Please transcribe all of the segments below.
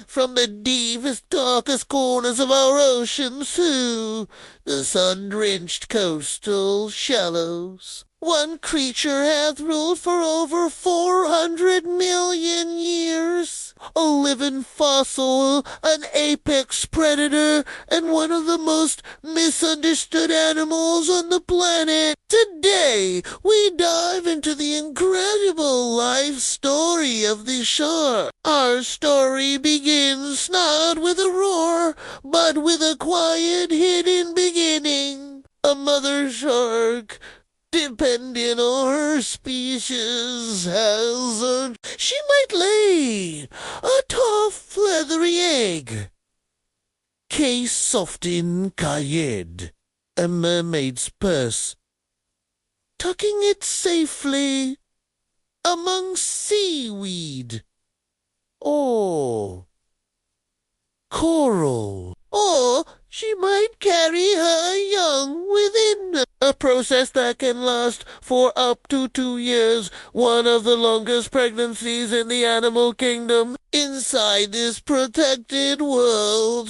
From the deepest, darkest corners of our oceans to the sun-drenched coastal shallows, one creature hath ruled for over 400 million years. A living fossil, an apex predator, and one of the most misunderstood animals on the planet. Today, we dive into the incredible life story of the shark. Our story begins not with a roar, but with a quiet, hidden beginning. A mother shark, depending on her species, she might lay a tough, leathery egg. Case softin Kayed, a mermaid's purse, tucking it safely among seaweed or coral. Or she might carry her young within, a process that can last for up to 2 years, one of the longest pregnancies in the animal kingdom. Inside this protected world,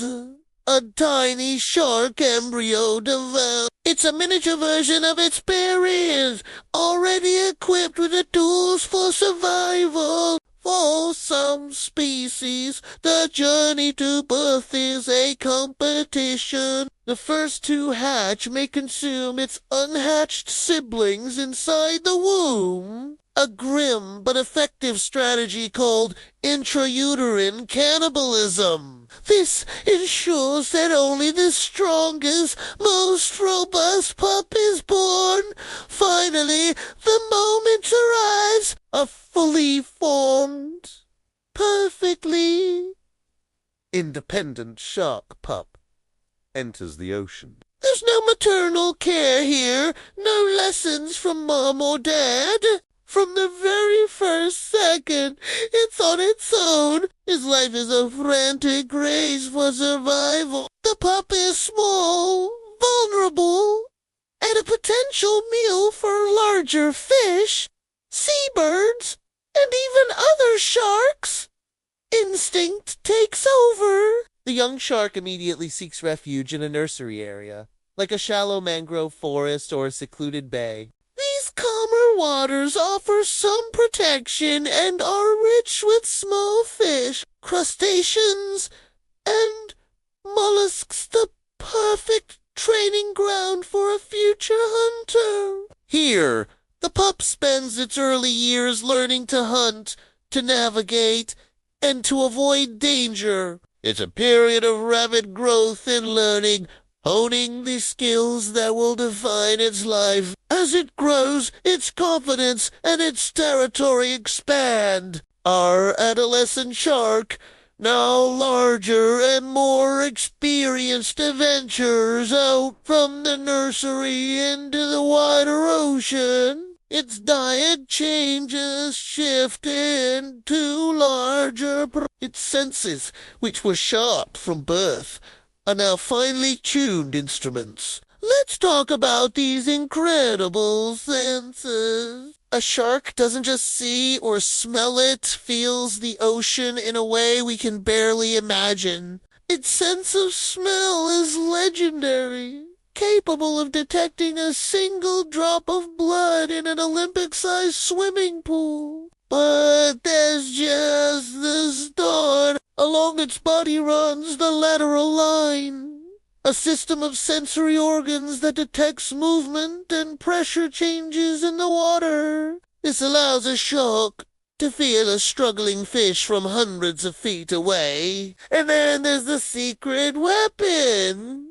a tiny shark embryo develops. It's a miniature version of its parent, already equipped with the tools for survival. For some species, the journey to birth is a competition. The first to hatch may consume its unhatched siblings inside the womb. A grim but effective strategy called intrauterine cannibalism. This ensures that only the strongest, most robust pup is born. Finally, the moment arrives, a fully formed, perfectly independent shark pup enters the ocean. There's no maternal care here, no lessons from mom or dad. From the very first second, it's on its own. His life is a frantic race for survival. The pup is small, vulnerable, and a potential meal for larger fish, seabirds, and even other sharks. Instinct takes over. The young shark immediately seeks refuge in a nursery area, like a shallow mangrove forest or a secluded bay. These calmer waters offer some protection and are rich with small fish, crustaceans, and mollusks, the perfect training ground for a future hunter. Here, the pup spends its early years learning to hunt, to navigate, and to avoid danger. It's a period of rapid growth and learning, honing the skills that will define its life. As it grows, its confidence and its territory expand. Our adolescent shark, now larger and more experienced, adventures out from the nursery into the wider ocean. Its diet changes, shifting to larger. Its senses, which were sharp from birth, are now finely tuned instruments. Let's talk about these incredible senses. A shark doesn't just see or smell it, feels the ocean in a way we can barely imagine. Its sense of smell is legendary, capable of detecting a single drop of blood in an Olympic-sized swimming pool. But there's just the start. Along its body runs the lateral line, a system of sensory organs that detects movement and pressure changes in the water. This allows a shark to feel a struggling fish from hundreds of feet away. And then there's the secret weapon,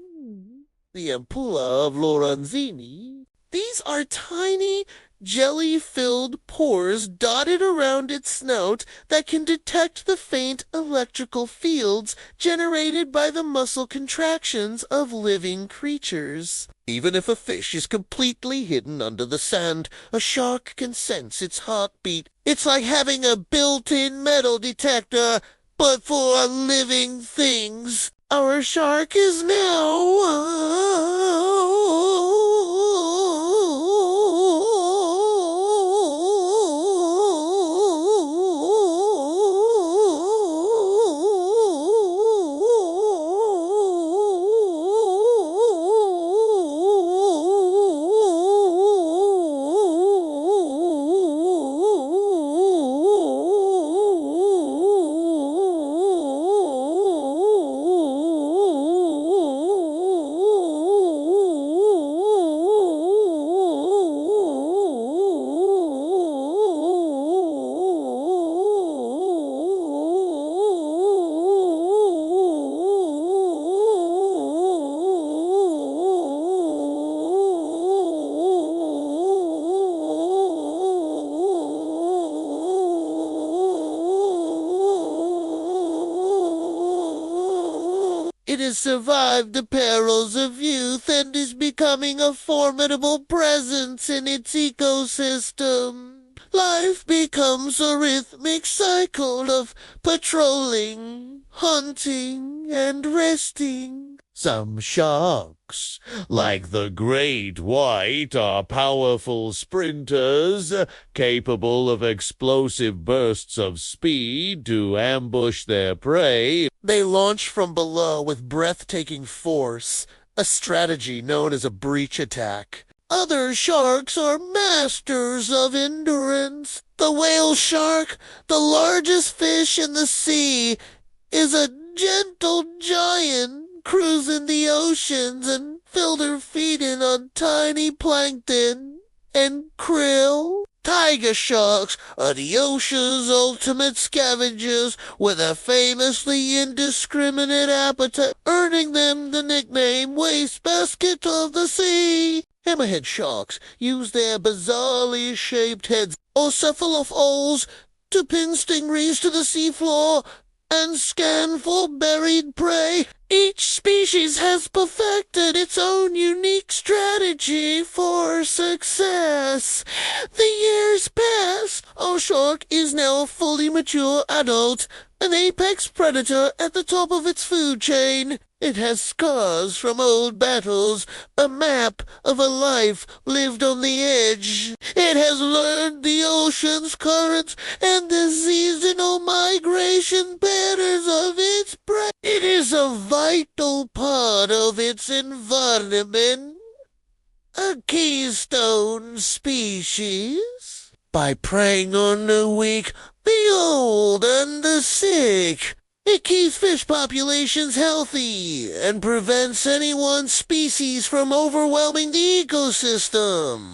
the ampulla of Lorenzini. These are tiny, jelly-filled pores dotted around its snout that can detect the faint electrical fields generated by the muscle contractions of living creatures. Even if a fish is completely hidden under the sand, a shark can sense its heartbeat. It's like having a built-in metal detector, but for living things. Our shark is now It has survived the perils of youth and is becoming a formidable presence in its ecosystem. Life becomes a rhythmic cycle of patrolling, hunting, and resting. Some sharks, like the great white, are powerful sprinters, capable of explosive bursts of speed to ambush their prey. They launch from below with breathtaking force, a strategy known as a breach attack. Other sharks are masters of endurance. The whale shark, the largest fish in the sea, is a gentle giant cruising the oceans and filter feeding on tiny plankton and krill. Tiger sharks are the ocean's ultimate scavengers with a famously indiscriminate appetite, earning them the nickname wastebasket of the sea. Hammerhead sharks use their bizarrely shaped heads or cephalophores to pin stingrays to the seafloor and scan for buried prey. Each species has perfected its own unique strategy for success. The years pass. Our shark is now a fully mature adult, an apex predator at the top of its food chain. It has scars from old battles, a map of a life lived on the edge. It has learned the ocean's currents and the seasonal migration patterns of its prey. It is a vital part of its environment, a keystone species. By preying on the weak, the old, and the sick, it keeps fish populations healthy and prevents any one species from overwhelming the ecosystem.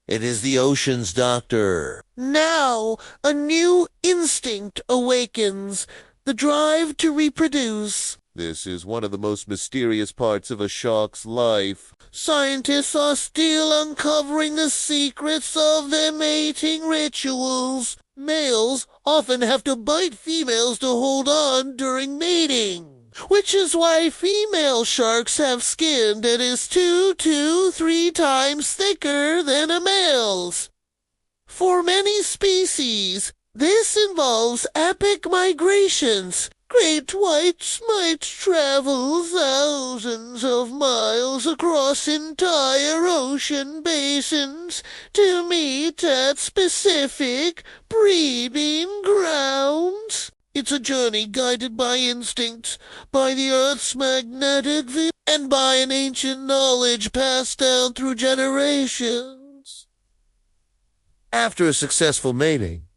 It is the ocean's doctor. Now, a new instinct awakens, the drive to reproduce. This is one of the most mysterious parts of a shark's life. Scientists are still uncovering the secrets of their mating rituals. Males often have to bite females to hold on during mating, which is why female sharks have skin that is 2 to 3 times thicker than a male's. For many species, this involves epic migrations. Great whites might travel thousands of miles across entire ocean basins to meet at specific breeding grounds. It's a journey guided by instinct, by the Earth's magnetic field, and by an ancient knowledge passed down through generations. After a successful mating,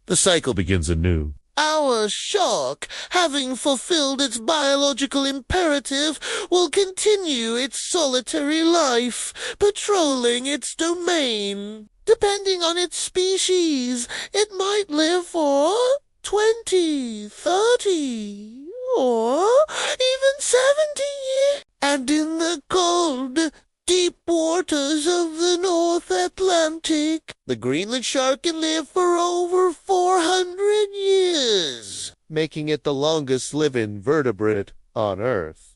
the cycle begins anew. Our shark, having fulfilled its biological imperative, will continue its solitary life, patrolling its domain. Depending on its species, it might live for 20, 30, or even 70 years. And in the cold, deep waters of the North Atlantic, the Greenland shark can live for over 400 years, making it the longest living vertebrate on Earth.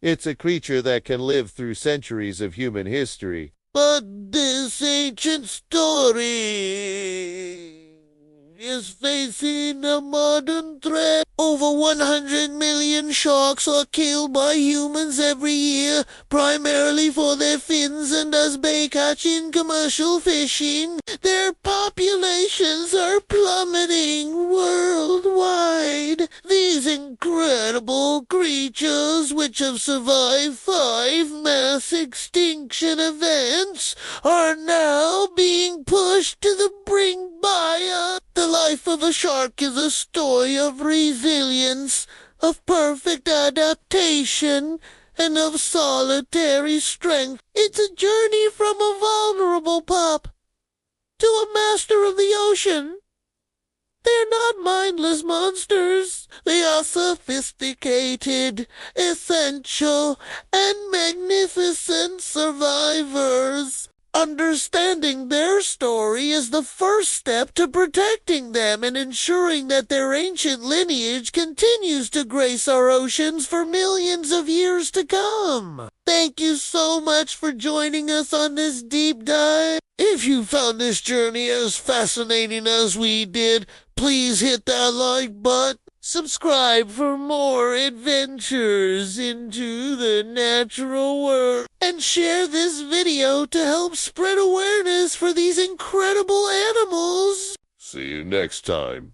It's a creature that can live through centuries of human history. But this ancient story is facing a modern threat. Over 100 million sharks are killed by humans every year, primarily for their fins and as bait-catch in commercial fishing. Their populations are plummeting worldwide. These incredible creatures, which have survived 5 mass extinction events, are now being pushed to the brink by us. The life of a shark is a story of resilience, of perfect adaptation, and of solitary strength. It's a journey from a vulnerable pup to a master of the ocean. They're not mindless monsters. They are sophisticated, essential, and magnificent survivors. Understanding their story is the first step to protecting them and ensuring that their ancient lineage continues to grace our oceans for millions of years to come. Thank you so much for joining us on this deep dive. If you found this journey as fascinating as we did, please hit that like button. Subscribe for more adventures into the natural world. And share this video to help spread awareness for these incredible animals. See you next time.